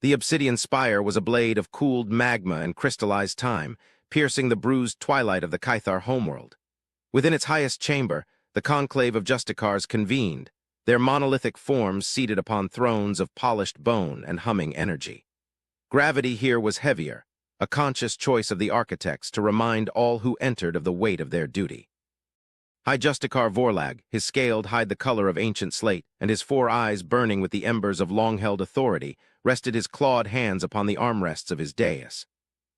The obsidian spire was a blade of cooled magma and crystallized time, piercing the bruised twilight of the Caithar homeworld. Within its highest chamber, the conclave of Justicars convened, their monolithic forms seated upon thrones of polished bone and humming energy. Gravity here was heavier, a conscious choice of the architects to remind all who entered of the weight of their duty. High Justicar Vorlag, his scaled hide the color of ancient slate, and his 4 eyes burning with the embers of long-held authority, rested his clawed hands upon the armrests of his dais.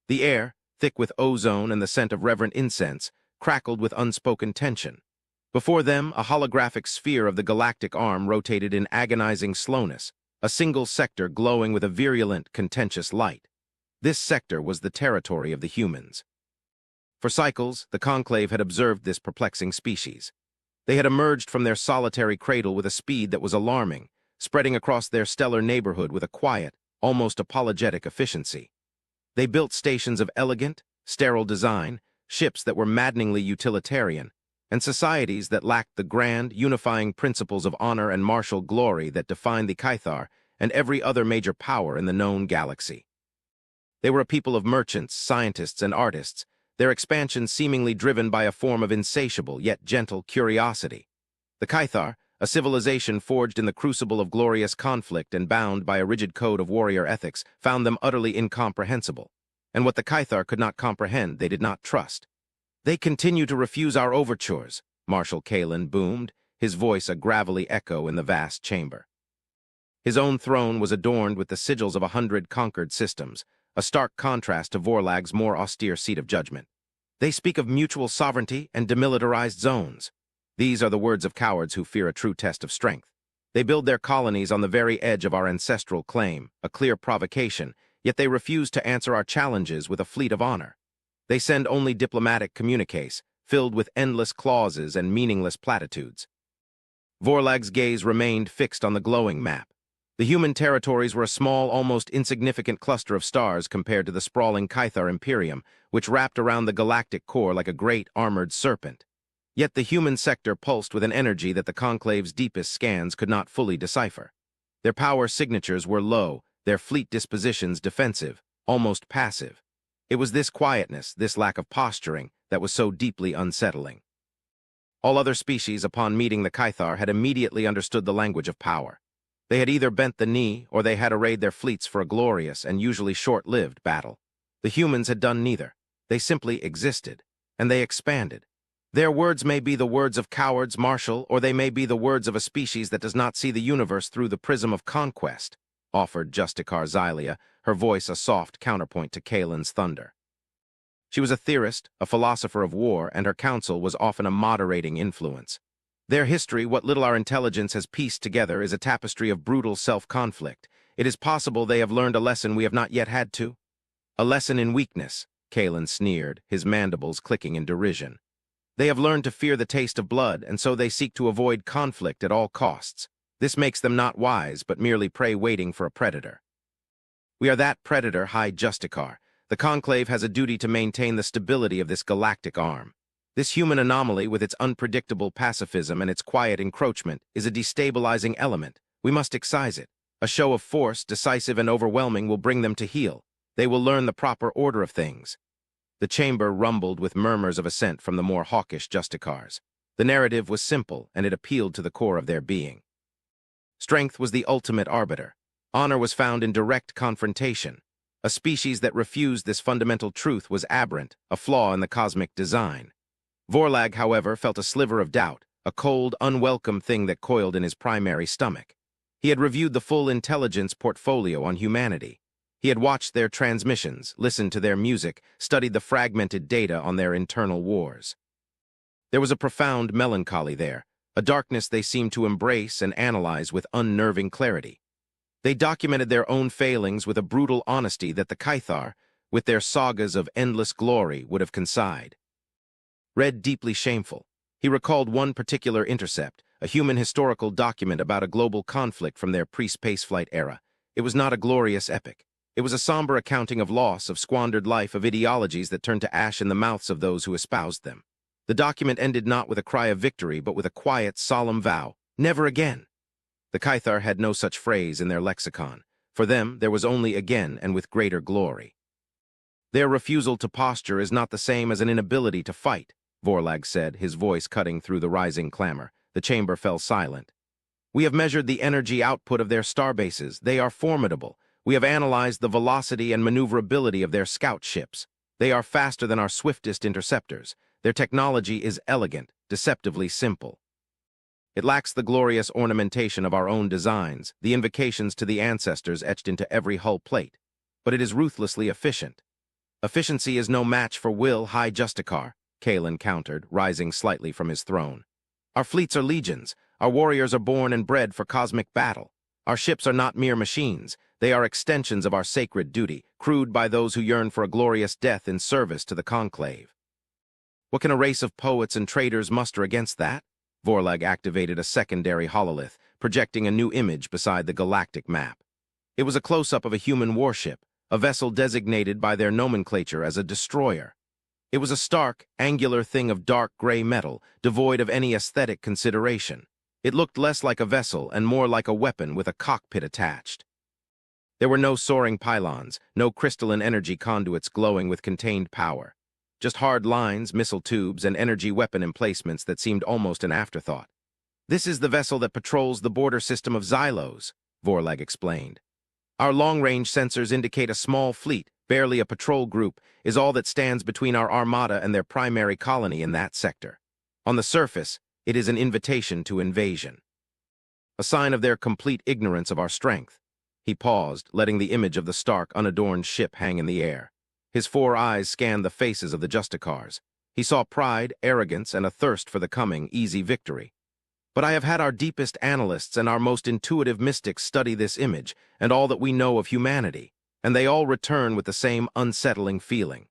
The air, thick with ozone and the scent of reverent incense, crackled with unspoken tension. Before them, a holographic sphere of the galactic arm rotated in agonizing slowness, a single sector glowing with a virulent, contentious light. This sector was the territory of the humans. For cycles, the conclave had observed this perplexing species. They had emerged from their solitary cradle with a speed that was alarming, spreading across their stellar neighborhood with a quiet, almost apologetic efficiency. They built stations of elegant, sterile design, ships that were maddeningly utilitarian, and societies that lacked the grand, unifying principles of honor and martial glory that defined the Caithar and every other major power in the known galaxy. They were a people of merchants, scientists, and artists, their expansion seemingly driven by a form of insatiable yet gentle curiosity. The Caithar, a civilization forged in the crucible of glorious conflict and bound by a rigid code of warrior ethics, found them utterly incomprehensible. And what the Caithar could not comprehend, they did not trust. "They continue to refuse our overtures," Marshal Kalen boomed, his voice a gravelly echo in the vast chamber. His own throne was adorned with the sigils of 100 conquered systems, a stark contrast to Vorlag's more austere seat of judgment. "They speak of mutual sovereignty and demilitarized zones. These are the words of cowards who fear a true test of strength. They build their colonies on the very edge of our ancestral claim, a clear provocation, yet they refuse to answer our challenges with a fleet of honor. They send only diplomatic communiques, filled with endless clauses and meaningless platitudes." Vorlag's gaze remained fixed on the glowing map. The human territories were a small, almost insignificant cluster of stars compared to the sprawling Caithar Imperium, which wrapped around the galactic core like a great armored serpent. Yet the human sector pulsed with an energy that the Conclave's deepest scans could not fully decipher. Their power signatures were low, their fleet dispositions defensive, almost passive. It was this quietness, this lack of posturing, that was so deeply unsettling. All other species, upon meeting the Caithar, had immediately understood the language of power. They had either bent the knee, or they had arrayed their fleets for a glorious and usually short-lived battle. The humans had done neither. They simply existed, and they expanded. Their words may be the words of cowards, Marshal, or they may be the words of a species that does not see the universe through the prism of conquest, offered Justicar Xylia, her voice a soft counterpoint to Kalen's thunder. She was a theorist, a philosopher of war, and her counsel was often a moderating influence. Their history, what little our intelligence has pieced together, is a tapestry of brutal self-conflict. It is possible they have learned a lesson we have not yet had to. "A lesson in weakness," Kalen sneered, his mandibles clicking in derision. "They have learned to fear the taste of blood, and so they seek to avoid conflict at all costs. This makes them not wise, but merely prey waiting for a predator." "We are that predator, High Justicar. The Conclave has a duty to maintain the stability of this galactic arm. This human anomaly, with its unpredictable pacifism and its quiet encroachment, is a destabilizing element. We must excise it. A show of force, decisive and overwhelming, will bring them to heel. They will learn the proper order of things." The chamber rumbled with murmurs of assent from the more hawkish Justicars. The narrative was simple, and it appealed to the core of their being. Strength was the ultimate arbiter. Honor was found in direct confrontation. A species that refused this fundamental truth was aberrant, a flaw in the cosmic design. Vorlag, however, felt a sliver of doubt, a cold, unwelcome thing that coiled in his primary stomach. He had reviewed the full intelligence portfolio on humanity. He had watched their transmissions, listened to their music, studied the fragmented data on their internal wars. There was a profound melancholy there, a darkness they seemed to embrace and analyze with unnerving clarity. They documented their own failings with a brutal honesty that the Caithar, with their sagas of endless glory, would have consigned. Red deeply shameful, he recalled one particular intercept, a human historical document about a global conflict from their pre-spaceflight era. It was not a glorious epic. It was a somber accounting of loss, of squandered life, of ideologies that turned to ash in the mouths of those who espoused them. The document ended not with a cry of victory, but with a quiet, solemn vow: never again. The Caithar had no such phrase in their lexicon. For them, there was only again and with greater glory. Their refusal to posture is not the same as an inability to fight, Vorlag said, his voice cutting through the rising clamor. The chamber fell silent. We have measured the energy output of their starbases. They are formidable. We have analyzed the velocity and maneuverability of their scout ships. They are faster than our swiftest interceptors. Their technology is elegant, deceptively simple. It lacks the glorious ornamentation of our own designs, the invocations to the ancestors etched into every hull plate. But it is ruthlessly efficient. Efficiency is no match for will, High Justicar, Kalen countered, rising slightly from his throne. Our fleets are legions. Our warriors are born and bred for cosmic battle. Our ships are not mere machines. They are extensions of our sacred duty, crewed by those who yearn for a glorious death in service to the Conclave. What can a race of poets and traders muster against that? Vorlag activated a secondary hololith, projecting a new image beside the galactic map. It was a close-up of a human warship, a vessel designated by their nomenclature as a destroyer. It was a stark, angular thing of dark gray metal, devoid of any aesthetic consideration. It looked less like a vessel and more like a weapon with a cockpit attached. There were no soaring pylons, no crystalline energy conduits glowing with contained power. Just hard lines, missile tubes, and energy weapon emplacements that seemed almost an afterthought. This is the vessel that patrols the border system of Xylos, Vorlag explained. Our long-range sensors indicate a small fleet, barely a patrol group, is all that stands between our armada and their primary colony in that sector. On the surface, it is an invitation to invasion. A sign of their complete ignorance of our strength. He paused, letting the image of the stark, unadorned ship hang in the air. His 4 eyes scanned the faces of the Justicars. He saw pride, arrogance, and a thirst for the coming, easy victory. But I have had our deepest analysts and our most intuitive mystics study this image and all that we know of humanity, and they all return with the same unsettling feeling.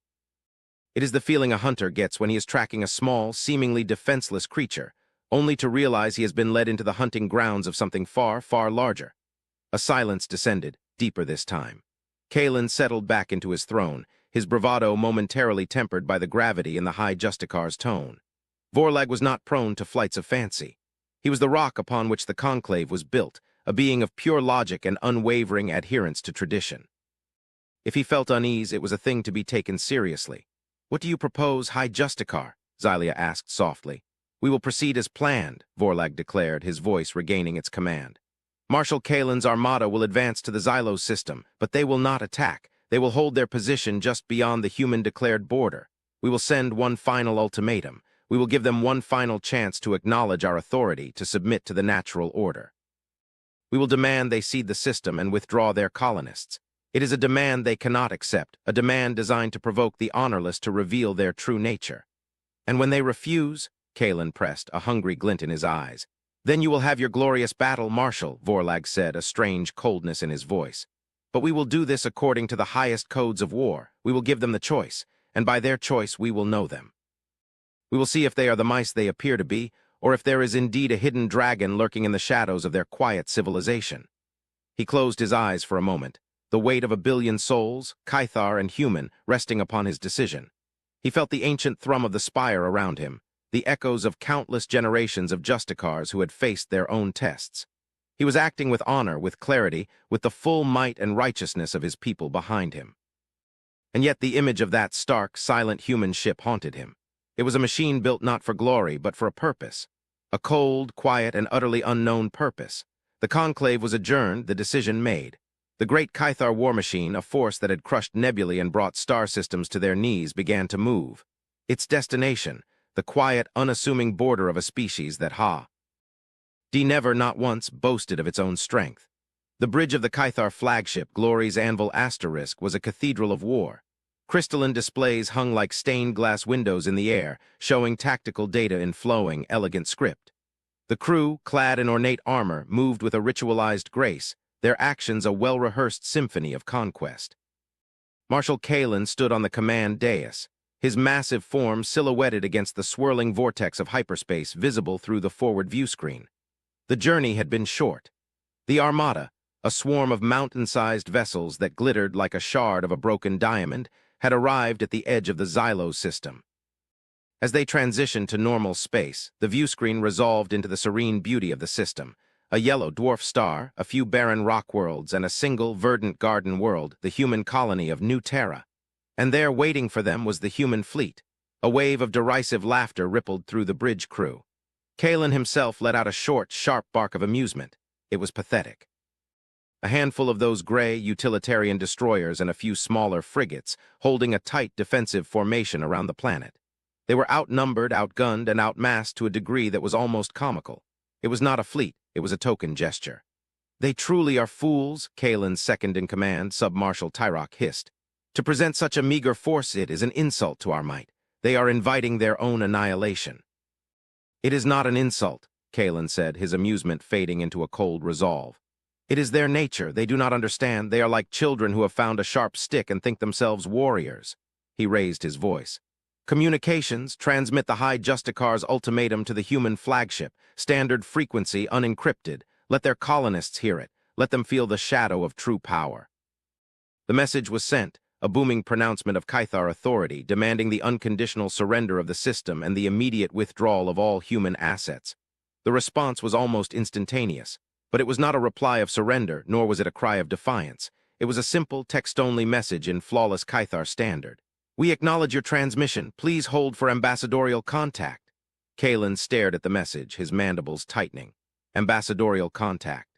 It is the feeling a hunter gets when he is tracking a small, seemingly defenseless creature, only to realize he has been led into the hunting grounds of something far, far larger. A silence descended, deeper this time. Kalen settled back into his throne, his bravado momentarily tempered by the gravity in the High Justicar's tone. Vorlag was not prone to flights of fancy. He was the rock upon which the Conclave was built, a being of pure logic and unwavering adherence to tradition. If he felt unease, it was a thing to be taken seriously. "What do you propose, High Justicar?" Xylia asked softly. "We will proceed as planned," Vorlag declared, his voice regaining its command. "Marshal Kalen's armada will advance to the Xylos system, but they will not attack. They will hold their position just beyond the human-declared border. We will send one final ultimatum. We will give them one final chance to acknowledge our authority, to submit to the natural order. We will demand they cede the system and withdraw their colonists. It is a demand they cannot accept, a demand designed to provoke the honorless to reveal their true nature. And when they refuse," Kalen pressed, a hungry glint in his eyes, "then you will have your glorious battle, Marshal," Vorlag said, a strange coldness in his voice. "But we will do this according to the highest codes of war. We will give them the choice, and by their choice we will know them. We will see if they are the mice they appear to be, or if there is indeed a hidden dragon lurking in the shadows of their quiet civilization." He closed his eyes for a moment, the weight of 1 billion souls, Caithar and human, resting upon his decision. He felt the ancient thrum of the spire around him, the echoes of countless generations of Justicars who had faced their own tests. He was acting with honor, with clarity, with the full might and righteousness of his people behind him. And yet the image of that stark, silent human ship haunted him. It was a machine built not for glory, but for a purpose. A cold, quiet, and utterly unknown purpose. The conclave was adjourned, the decision made. The great Caithar war machine, a force that had crushed nebulae and brought star systems to their knees, began to move. Its destination, the quiet, unassuming border of a species that never, not once, boasted of its own strength. The bridge of the Caithar flagship, Glory's Anvil Asterisk, was a cathedral of war. Crystalline displays hung like stained glass windows in the air, showing tactical data in flowing, elegant script. The crew, clad in ornate armor, moved with a ritualized grace, their actions a well-rehearsed symphony of conquest. Marshal Kalen stood on the command dais, his massive form silhouetted against the swirling vortex of hyperspace visible through the forward view screen. The journey had been short. The Armada, a swarm of mountain-sized vessels that glittered like a shard of a broken diamond, had arrived at the edge of the Xylos system. As they transitioned to normal space, the view screen resolved into the serene beauty of the system, A yellow dwarf star, a few barren rock worlds, and a single verdant garden world, the human colony of New Terra. And there, waiting for them, was the human fleet. A wave of derisive laughter rippled through the bridge crew. Kalen himself let out a short, sharp bark of amusement. It was pathetic. A handful of those gray, utilitarian destroyers and a few smaller frigates, holding a tight defensive formation around the planet. They were outnumbered, outgunned, and outmassed to a degree that was almost comical. It was not a fleet, it was a token gesture. "They truly are fools," Kalen's second-in-command, Sub-Marshal Tyrok, hissed. "To present such a meager force it is an insult to our might. They are inviting their own annihilation." "It is not an insult," Kalen said, his amusement fading into a cold resolve. "It is their nature. They do not understand. They are like children who have found a sharp stick and think themselves warriors." He raised his voice. "Communications, transmit the High Justicar's ultimatum to the human flagship, standard frequency unencrypted. Let their colonists hear it. Let them feel the shadow of true power." The message was sent, a booming pronouncement of Caithar authority, demanding the unconditional surrender of the system and the immediate withdrawal of all human assets. The response was almost instantaneous, but it was not a reply of surrender, nor was it a cry of defiance. It was a simple, text-only message in flawless Caithar standard. "We acknowledge your transmission. Please hold for ambassadorial contact." Kalen stared at the message, his mandibles tightening. Ambassadorial contact.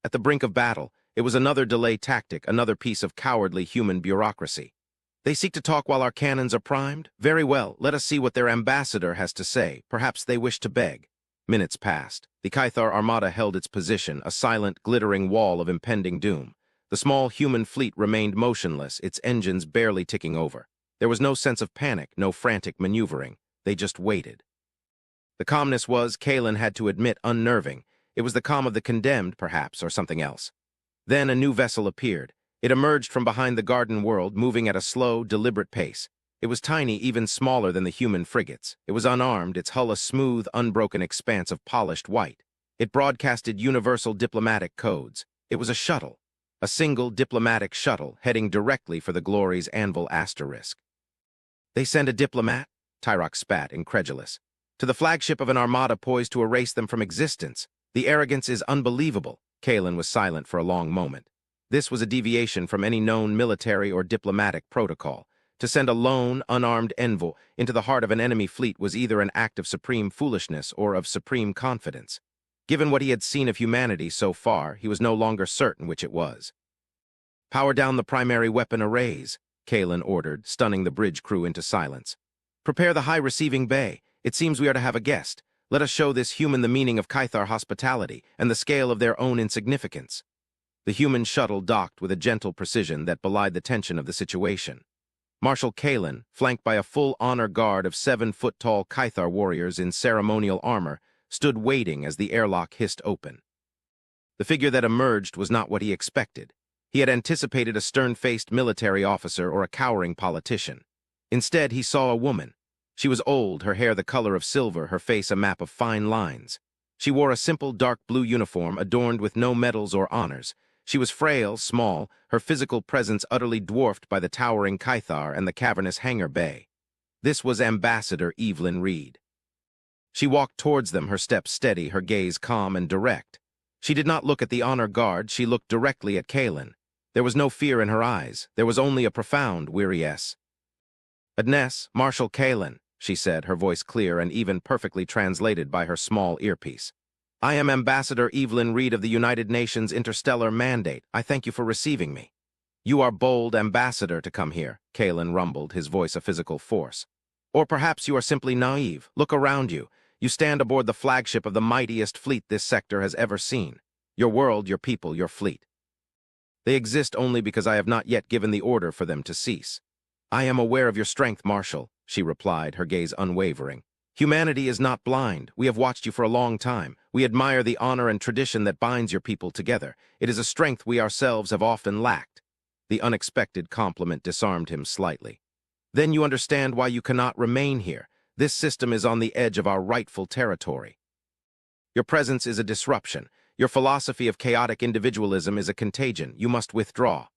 At the brink of battle, it was another delay tactic, another piece of cowardly human bureaucracy. "They seek to talk while our cannons are primed? Very well, let us see what their ambassador has to say. Perhaps they wish to beg." Minutes passed. The Caithar armada held its position, a silent, glittering wall of impending doom. The small human fleet remained motionless, its engines barely ticking over. There was no sense of panic, no frantic maneuvering. They just waited. The calmness was, Kalen had to admit, unnerving. It was the calm of the condemned, perhaps, or something else. Then a new vessel appeared. It emerged from behind the garden world, moving at a slow, deliberate pace. It was tiny, even smaller than the human frigates. It was unarmed, its hull a smooth, unbroken expanse of polished white. It broadcasted universal diplomatic codes. It was a shuttle. A single diplomatic shuttle heading directly for the Glory's anvil asterisk. "They send a diplomat?" Tyrok spat, incredulous. "To the flagship of an armada poised to erase them from existence. The arrogance is unbelievable." Kalen was silent for a long moment. This was a deviation from any known military or diplomatic protocol. To send a lone, unarmed envoy into the heart of an enemy fleet was either an act of supreme foolishness or of supreme confidence. Given what he had seen of humanity so far, he was no longer certain which it was. "Power down the primary weapon arrays," Kalen ordered, stunning the bridge crew into silence. "Prepare the high receiving bay. It seems we are to have a guest. Let us show this human the meaning of Caithar hospitality and the scale of their own insignificance." The human shuttle docked with a gentle precision that belied the tension of the situation. Marshal Kalen, flanked by a full honor guard of 7-foot-tall Caithar warriors in ceremonial armor, stood waiting as the airlock hissed open. The figure that emerged was not what he expected. He had anticipated a stern-faced military officer or a cowering politician. Instead, he saw a woman. She was old, her hair the color of silver, her face a map of fine lines. She wore a simple dark blue uniform adorned with no medals or honors. She was frail, small, her physical presence utterly dwarfed by the towering Caithar and the cavernous hangar bay. This was Ambassador Evelyn Reed. She walked towards them, her steps steady, her gaze calm and direct. She did not look at the honor guard, she looked directly at Kalen. There was no fear in her eyes, there was only a profound weariness. "Adness, Marshal Kalen," she said, her voice clear and even perfectly translated by her small earpiece. "I am Ambassador Evelyn Reed of the United Nations Interstellar Mandate. I thank you for receiving me." "You are bold, Ambassador, to come here," Kalen rumbled, his voice a physical force. "Or perhaps you are simply naive. Look around you. You stand aboard the flagship of the mightiest fleet this sector has ever seen. Your world, your people, your fleet. They exist only because I have not yet given the order for them to cease." "I am aware of your strength, Marshal," she replied, her gaze unwavering. "Humanity is not blind. We have watched you for a long time. We admire the honor and tradition that binds your people together. It is a strength we ourselves have often lacked." The unexpected compliment disarmed him slightly. "Then you understand why you cannot remain here. This system is on the edge of our rightful territory. Your presence is a disruption. Your philosophy of chaotic individualism is a contagion. You must withdraw."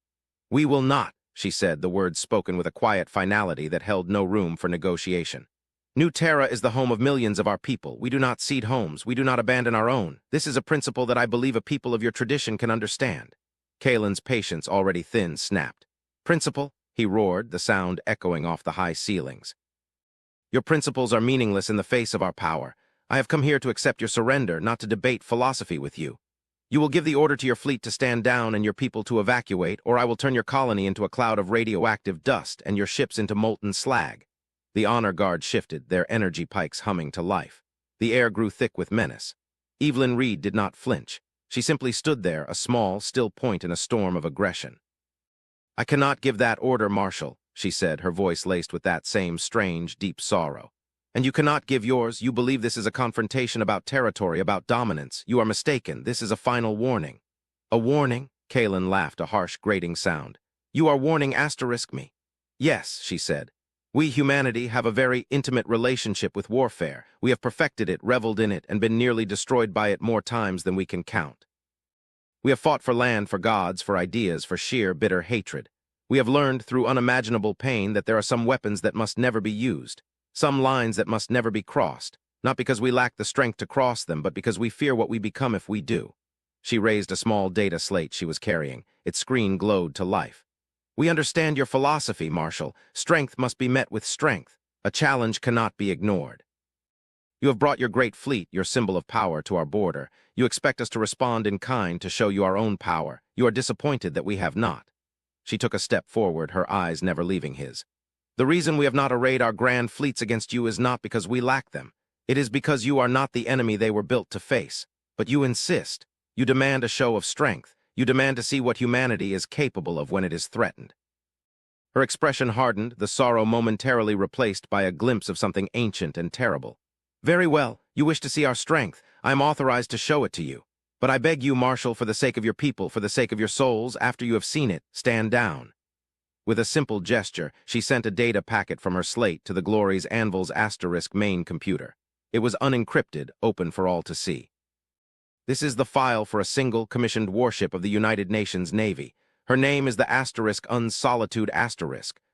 "We will not," she said, the words spoken with a quiet finality that held no room for negotiation. New Terra is the home of millions of our people. We do not cede homes. We do not abandon our own. This is a principle that I believe a people of your tradition can understand. Kalen's patience, already thin, snapped. Principle? He roared, the sound echoing off the high ceilings. Your principles are meaningless in the face of our power. I have come here to accept your surrender, not to debate philosophy with you. You will give the order to your fleet to stand down and your people to evacuate, or I will turn your colony into a cloud of radioactive dust and your ships into molten slag. The honor guard shifted, their energy pikes humming to life. The air grew thick with menace. Evelyn Reed did not flinch. She simply stood there, a small, still point in a storm of aggression. I cannot give that order, Marshal, she said, her voice laced with that same strange, deep sorrow. And you cannot give yours. You believe this is a confrontation about territory, about dominance. You are mistaken. This is a final warning. A warning? Kalen laughed, a harsh, grating sound. You are warning *me. Yes, she said. We, humanity, have a very intimate relationship with warfare. We have perfected it, reveled in it, and been nearly destroyed by it more times than we can count. We have fought for land, for gods, for ideas, for sheer, bitter hatred. We have learned through unimaginable pain that there are some weapons that must never be used, some lines that must never be crossed, not because we lack the strength to cross them, but because we fear what we become if we do. She raised a small data slate she was carrying. Its screen glowed to life. We understand your philosophy, Marshal. Strength must be met with strength. A challenge cannot be ignored. You have brought your great fleet, your symbol of power, to our border. You expect us to respond in kind to show you our own power. You are disappointed that we have not. She took a step forward, her eyes never leaving his. The reason we have not arrayed our grand fleets against you is not because we lack them. It is because you are not the enemy they were built to face. But you insist. You demand a show of strength. You demand to see what humanity is capable of when it is threatened. Her expression hardened, the sorrow momentarily replaced by a glimpse of something ancient and terrible. Very well, you wish to see our strength. I am authorized to show it to you. But I beg you, Marshal, for the sake of your people, for the sake of your souls, after you have seen it, stand down. With a simple gesture, she sent a data packet from her slate to the Glory's Anvil's * main computer. It was unencrypted, open for all to see. This is the file for a single commissioned warship of the United Nations Navy. Her name is the *Unsolitude*.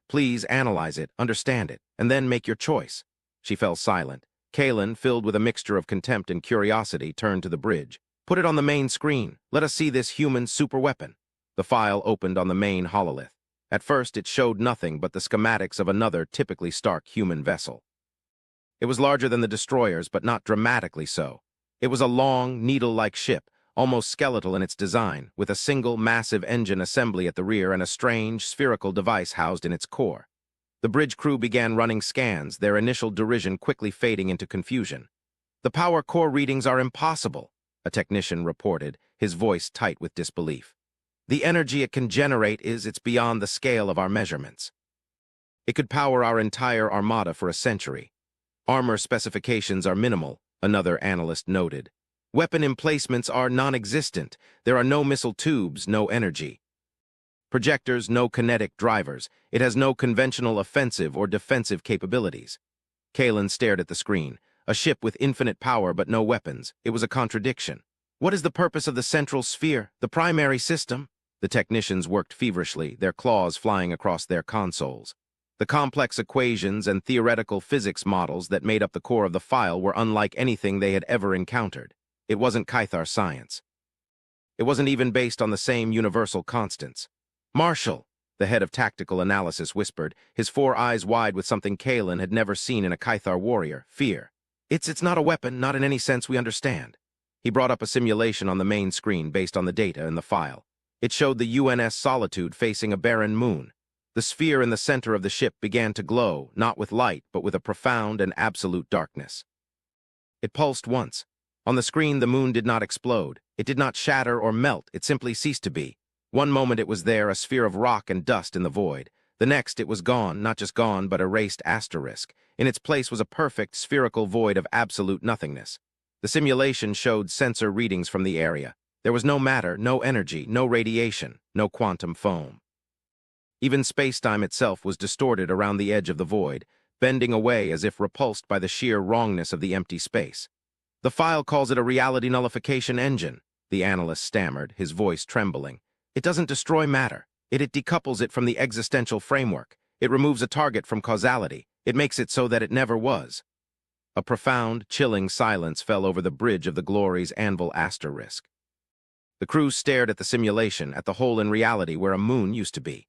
Please analyze it, understand it, and then make your choice. She fell silent. Kalen, filled with a mixture of contempt and curiosity, turned to the bridge. Put it on the main screen. Let us see this human superweapon. The file opened on the main hololith. At first, it showed nothing but the schematics of another typically Stark human vessel. It was larger than the destroyers, but not dramatically so. It was a long, needle-like ship, almost skeletal in its design, with a single, massive engine assembly at the rear and a strange, spherical device housed in its core. The bridge crew began running scans, their initial derision quickly fading into confusion. The power core readings are impossible, a technician reported, his voice tight with disbelief. The energy it can generate it's beyond the scale of our measurements. It could power our entire armada for a century. Armor specifications are minimal, another analyst noted. Weapon emplacements are non-existent. There are no missile tubes, no energy. Projectors, no kinetic drivers. It has no conventional offensive or defensive capabilities. Kalen stared at the screen. A ship with infinite power but no weapons. It was a contradiction. What is the purpose of the central sphere, the primary system? The technicians worked feverishly, their claws flying across their consoles. The complex equations and theoretical physics models that made up the core of the file were unlike anything they had ever encountered. It wasn't Kythar science. It wasn't even based on the same universal constants. Marshal, the head of tactical analysis whispered, his 4 eyes wide with something Kalen had never seen in a Kythar warrior, fear. It's not a weapon, not in any sense we understand. He brought up a simulation on the main screen based on the data in the file. It showed the UNS Solitude facing a barren moon. The sphere in the center of the ship began to glow, not with light, but with a profound and absolute darkness. It pulsed once. On the screen, the moon did not explode. It did not shatter or melt. It simply ceased to be. One moment it was there, a sphere of rock and dust in the void. The next it was gone, not just gone, but erased *. In its place was a perfect, spherical void of absolute nothingness. The simulation showed sensor readings from the area. There was no matter, no energy, no radiation, no quantum foam. Even space-time itself was distorted around the edge of the void, bending away as if repulsed by the sheer wrongness of the empty space. The file calls it a reality nullification engine, the analyst stammered, his voice trembling. It doesn't destroy matter. It decouples it from the existential framework. It removes a target from causality. It makes it so that it never was. A profound, chilling silence fell over the bridge of the Glory's anvil asterisk. The crew stared at the simulation, at the hole in reality where a moon used to be.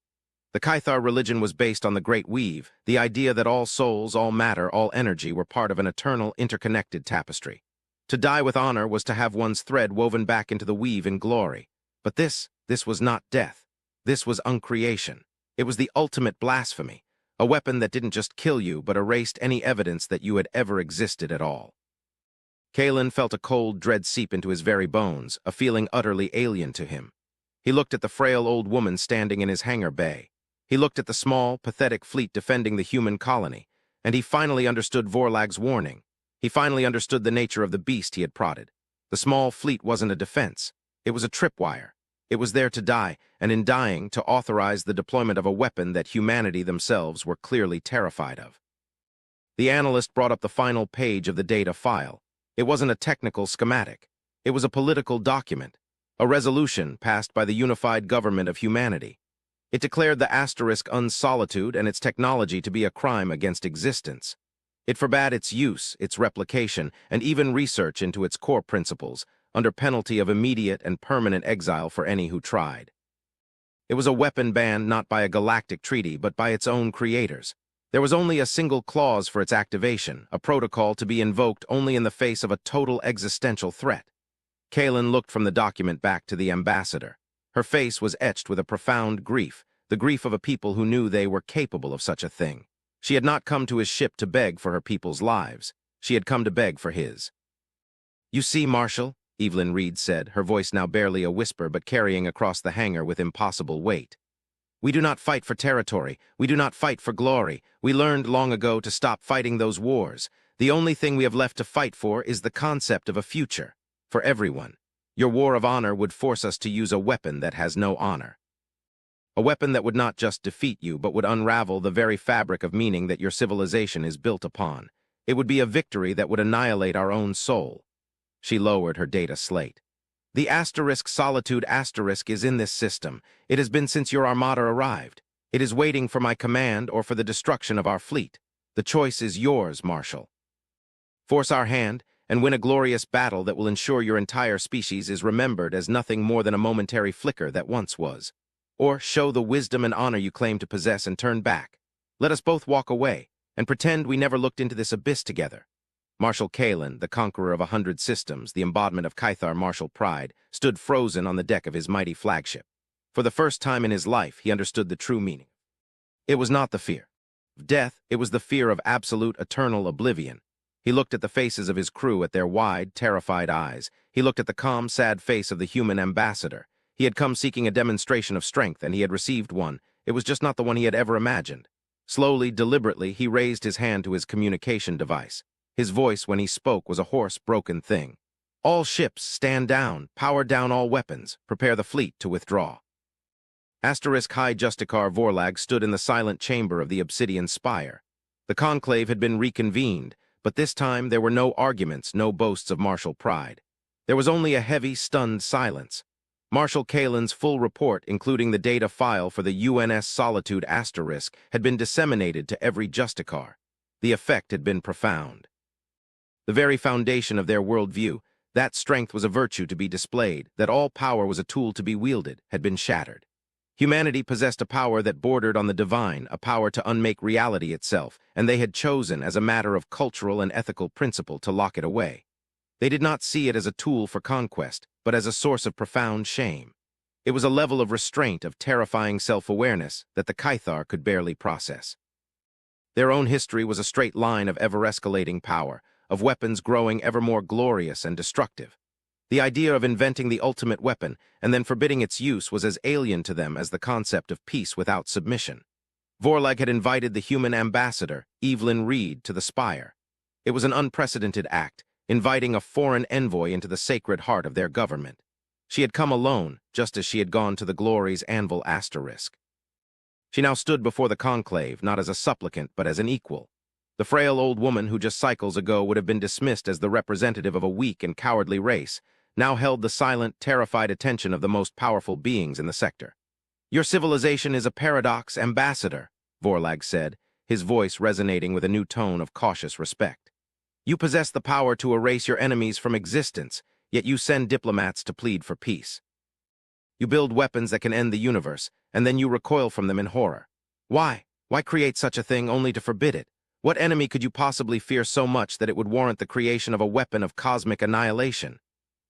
The Caithar religion was based on the Great Weave, the idea that all souls, all matter, all energy were part of an eternal, interconnected tapestry. To die with honor was to have one's thread woven back into the weave in glory. But this was not death. This was uncreation. It was the ultimate blasphemy, a weapon that didn't just kill you but erased any evidence that you had ever existed at all. Kalen felt a cold dread seep into his very bones, a feeling utterly alien to him. He looked at the frail old woman standing in his hangar bay. He looked at the small, pathetic fleet defending the human colony, and he finally understood Vorlag's warning. He finally understood the nature of the beast he had prodded. The small fleet wasn't a defense. It was a tripwire. It was there to die, and in dying, to authorize the deployment of a weapon that humanity themselves were clearly terrified of. The analyst brought up the final page of the data file. It wasn't a technical schematic. It was a political document, a resolution passed by the unified government of humanity. It declared the asterisk unsolitude and its technology to be a crime against existence. It forbade its use, its replication, and even research into its core principles, under penalty of immediate and permanent exile for any who tried. It was a weapon banned not by a galactic treaty, but by its own creators. There was only a single clause for its activation, a protocol to be invoked only in the face of a total existential threat. Kalen looked from the document back to the ambassador. Her face was etched with a profound grief, the grief of a people who knew they were capable of such a thing. She had not come to his ship to beg for her people's lives. She had come to beg for his. "You see, Marshal," Evelyn Reed said, her voice now barely a whisper but carrying across the hangar with impossible weight. "We do not fight for territory. We do not fight for glory. We learned long ago to stop fighting those wars. The only thing we have left to fight for is the concept of a future. For everyone. Your war of honor would force us to use a weapon that has no honor. A weapon that would not just defeat you, but would unravel the very fabric of meaning that your civilization is built upon. It would be a victory that would annihilate our own soul." She lowered her data slate. "The asterisk solitude asterisk is in this system. It has been since your armada arrived. It is waiting for my command or for the destruction of our fleet. The choice is yours, Marshal. Force our hand and win a glorious battle that will ensure your entire species is remembered as nothing more than a momentary flicker that once was. Or show the wisdom and honor you claim to possess and turn back. Let us both walk away and pretend we never looked into this abyss together." Marshal Kalen, the conqueror of 100 systems, the embodiment of Caithar martial pride, stood frozen on the deck of his mighty flagship. For the first time in his life, he understood the true meaning. It was not the fear of death, it was the fear of absolute, eternal oblivion. He looked at the faces of his crew, at their wide, terrified eyes. He looked at the calm, sad face of the human ambassador. He had come seeking a demonstration of strength, and he had received one. It was just not the one he had ever imagined. Slowly, deliberately, he raised his hand to his communication device. His voice, when he spoke, was a hoarse, broken thing. "All ships, stand down. Power down all weapons. Prepare the fleet to withdraw." Asterisk High Justicar Vorlag stood in the silent chamber of the obsidian spire. The conclave had been reconvened, but this time there were no arguments, no boasts of martial pride. There was only a heavy, stunned silence. Marshal Kalen's full report, including the data file for the UNS Solitude asterisk, had been disseminated to every Justicar. The effect had been profound. The very foundation of their worldview, that strength was a virtue to be displayed, that all power was a tool to be wielded, had been shattered. Humanity possessed a power that bordered on the divine, a power to unmake reality itself, and they had chosen, as a matter of cultural and ethical principle, to lock it away. They did not see it as a tool for conquest, but as a source of profound shame. It was a level of restraint, of terrifying self-awareness, that the Caithar could barely process. Their own history was a straight line of ever-escalating power, of weapons growing ever more glorious and destructive. The idea of inventing the ultimate weapon and then forbidding its use was as alien to them as the concept of peace without submission. Vorlag had invited the human ambassador, Evelyn Reed, to the spire. It was an unprecedented act, inviting a foreign envoy into the sacred heart of their government. She had come alone, just as she had gone to the Glory's anvil asterisk. She now stood before the conclave, not as a supplicant, but as an equal. The frail old woman who just cycles ago would have been dismissed as the representative of a weak and cowardly race, now held the silent, terrified attention of the most powerful beings in the sector. "Your civilization is a paradox, ambassador," Vorlag said, his voice resonating with a new tone of cautious respect. You possess the power to erase your enemies from existence, yet you send diplomats to plead for peace. You build weapons that can end the universe, and then you recoil from them in horror. Why? Why create such a thing only to forbid it? What enemy could you possibly fear so much that it would warrant the creation of a weapon of cosmic annihilation?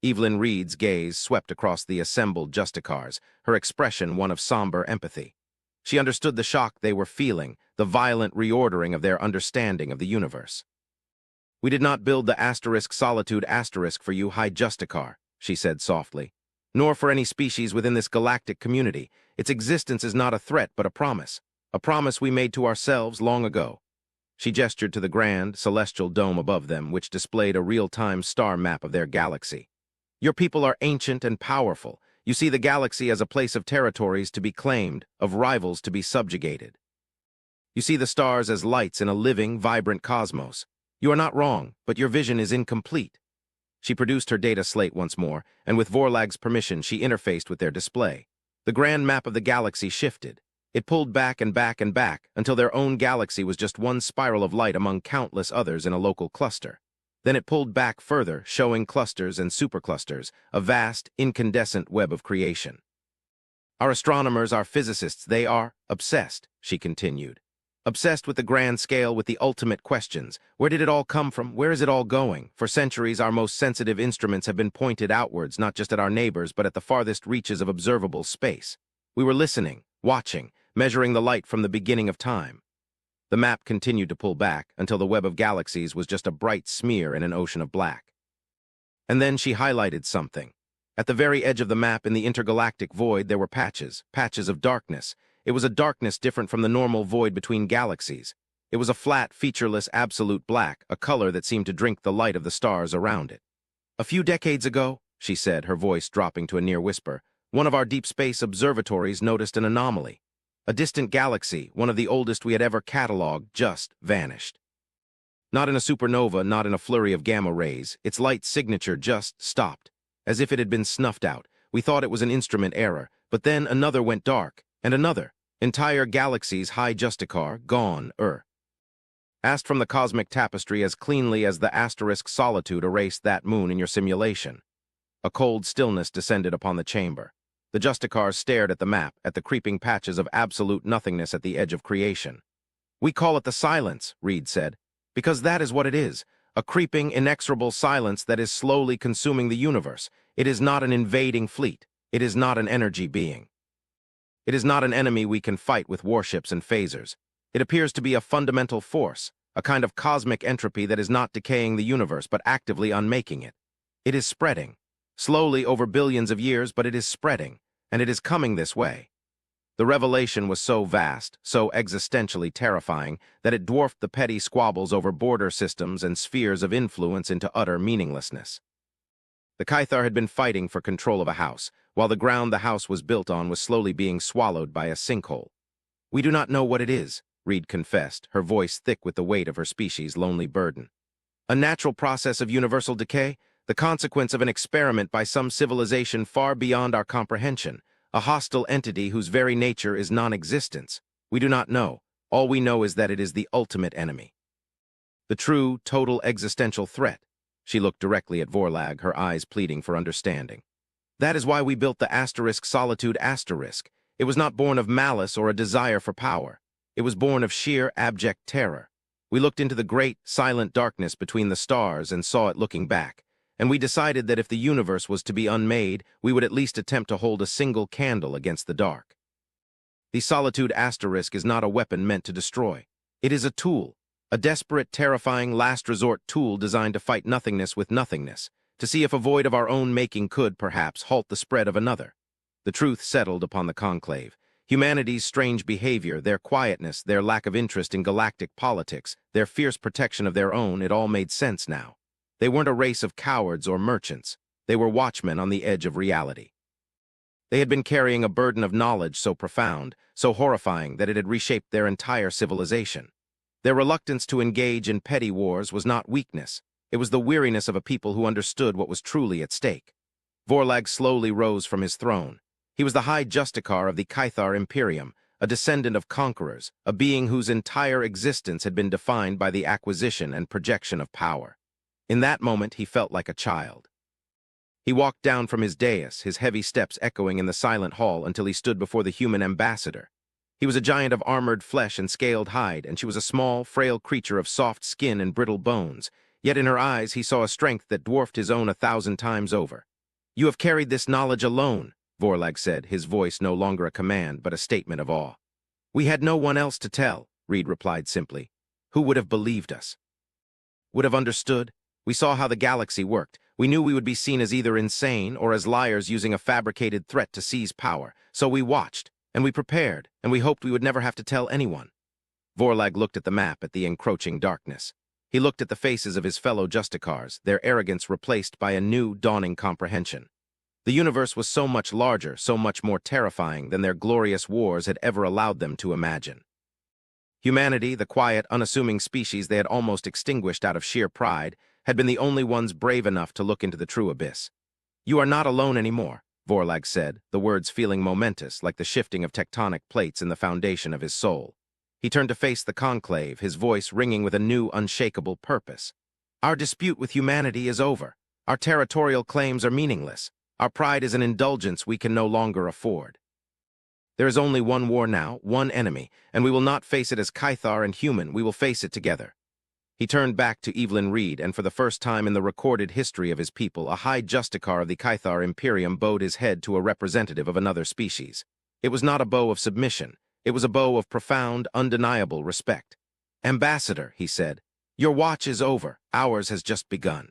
Evelyn Reed's gaze swept across the assembled Justicars, her expression one of somber empathy. She understood the shock they were feeling, the violent reordering of their understanding of the universe. "We did not build the *solitude* for you, High Justicar," she said softly. "Nor for any species within this galactic community. Its existence is not a threat, but a promise we made to ourselves long ago." She gestured to the grand, celestial dome above them, which displayed a real-time star map of their galaxy. "Your people are ancient and powerful. You see the galaxy as a place of territories to be claimed, of rivals to be subjugated. You see the stars as lights in a living, vibrant cosmos. You are not wrong, but your vision is incomplete." She produced her data slate once more, and with Vorlag's permission she interfaced with their display. The grand map of the galaxy shifted. It pulled back and back and back until their own galaxy was just one spiral of light among countless others in a local cluster. Then it pulled back further, showing clusters and superclusters, a vast, incandescent web of creation. "Our astronomers, our physicists, they are obsessed," she continued. "Obsessed with the grand scale, with the ultimate questions. Where did it all come from? Where is it all going? For centuries, our most sensitive instruments have been pointed outwards, not just at our neighbors, but at the farthest reaches of observable space. We were listening, watching, measuring the light from the beginning of time." The map continued to pull back until the web of galaxies was just a bright smear in an ocean of black. And then she highlighted something. At the very edge of the map in the intergalactic void there were patches of darkness. It was a darkness different from the normal void between galaxies. It was a flat, featureless, absolute black, a color that seemed to drink the light of the stars around it. "A few decades ago," she said, her voice dropping to a near whisper, "one of our deep space observatories noticed an anomaly. A distant galaxy, one of the oldest we had ever catalogued, just vanished. Not in a supernova, not in a flurry of gamma rays. Its light signature just stopped, as if it had been snuffed out. We thought it was an instrument error, but then another went dark, and another. Entire galaxies, High Justicar, gone, asked from the cosmic tapestry as cleanly as the *solitude erased that moon in your simulation." A cold stillness descended upon the chamber. The Justicars stared at the map, at the creeping patches of absolute nothingness at the edge of creation. "We call it the silence," Reed said, "because that is what it is, a creeping, inexorable silence that is slowly consuming the universe. It is not an invading fleet. It is not an energy being. It is not an enemy we can fight with warships and phasers. It appears to be a fundamental force, a kind of cosmic entropy that is not decaying the universe, but actively unmaking it. It is spreading. Slowly over billions of years, but it is spreading, and it is coming this way." The revelation was so vast, so existentially terrifying, that it dwarfed the petty squabbles over border systems and spheres of influence into utter meaninglessness. The Caithar had been fighting for control of a house, while the ground the house was built on was slowly being swallowed by a sinkhole. "We do not know what it is," Reed confessed, her voice thick with the weight of her species' lonely burden. "A natural process of universal decay? The consequence of an experiment by some civilization far beyond our comprehension, a hostile entity whose very nature is non-existence. We do not know. All we know is that it is the ultimate enemy. The true, total existential threat." She looked directly at Vorlag, her eyes pleading for understanding. "That is why we built the *solitude*. It was not born of malice or a desire for power. It was born of sheer, abject terror. We looked into the great, silent darkness between the stars and saw it looking back. And we decided that if the universe was to be unmade, we would at least attempt to hold a single candle against the dark. The Solitude * is not a weapon meant to destroy. It is a tool, a desperate, terrifying, last-resort tool designed to fight nothingness with nothingness, to see if a void of our own making could, perhaps, halt the spread of another." The truth settled upon the conclave. Humanity's strange behavior, their quietness, their lack of interest in galactic politics, their fierce protection of their own, it all made sense now. They weren't a race of cowards or merchants. They were watchmen on the edge of reality. They had been carrying a burden of knowledge so profound, so horrifying, that it had reshaped their entire civilization. Their reluctance to engage in petty wars was not weakness. It was the weariness of a people who understood what was truly at stake. Vorlag slowly rose from his throne. He was the High Justicar of the Caithar Imperium, a descendant of conquerors, a being whose entire existence had been defined by the acquisition and projection of power. In that moment, he felt like a child. He walked down from his dais, his heavy steps echoing in the silent hall until he stood before the human ambassador. He was a giant of armored flesh and scaled hide, and she was a small, frail creature of soft skin and brittle bones. Yet in her eyes he saw a strength that dwarfed his own 1,000 times over. "You have carried this knowledge alone," Vorlag said, his voice no longer a command but a statement of awe. "We had no one else to tell," Reed replied simply. "Who would have believed us? Would have understood? We saw how the galaxy worked. We knew we would be seen as either insane or as liars using a fabricated threat to seize power. So we watched, and we prepared, and we hoped we would never have to tell anyone." Vorlag looked at the map, at the encroaching darkness. He looked at the faces of his fellow Justicars, their arrogance replaced by a new, dawning comprehension. The universe was so much larger, so much more terrifying than their glorious wars had ever allowed them to imagine. Humanity, the quiet, unassuming species they had almost extinguished out of sheer pride, had been the only ones brave enough to look into the true abyss. "You are not alone anymore," Vorlag said, the words feeling momentous, like the shifting of tectonic plates in the foundation of his soul. He turned to face the conclave, his voice ringing with a new, unshakable purpose. "Our dispute with humanity is over. Our territorial claims are meaningless. Our pride is an indulgence we can no longer afford. There is only one war now, one enemy, and we will not face it as Caithar and human, we will face it together." He turned back to Evelyn Reed, and for the first time in the recorded history of his people, a high Justicar of the Caithar Imperium bowed his head to a representative of another species. It was not a bow of submission. It was a bow of profound, undeniable respect. "Ambassador," he said, "your watch is over. Ours has just begun."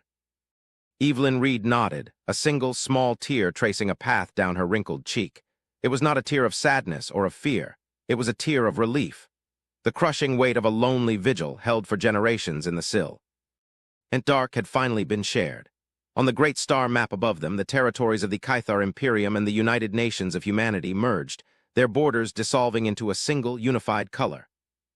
Evelyn Reed nodded, a single, small tear tracing a path down her wrinkled cheek. It was not a tear of sadness or of fear. It was a tear of relief. The crushing weight of a lonely vigil held for generations in the sill. And dark had finally been shared. On the great star map above them, the territories of the Caithar Imperium and the United Nations of Humanity merged, their borders dissolving into a single, unified color.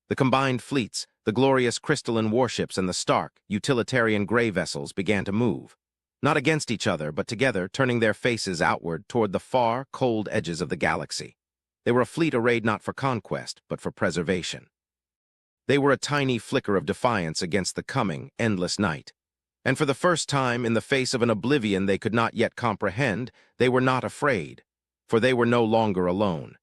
The combined fleets, the glorious crystalline warships and the stark, utilitarian gray vessels began to move. Not against each other, but together, turning their faces outward toward the far, cold edges of the galaxy. They were a fleet arrayed not for conquest, but for preservation. They were a tiny flicker of defiance against the coming, endless night. And for the first time, in the face of an oblivion they could not yet comprehend, they were not afraid. For they were no longer alone.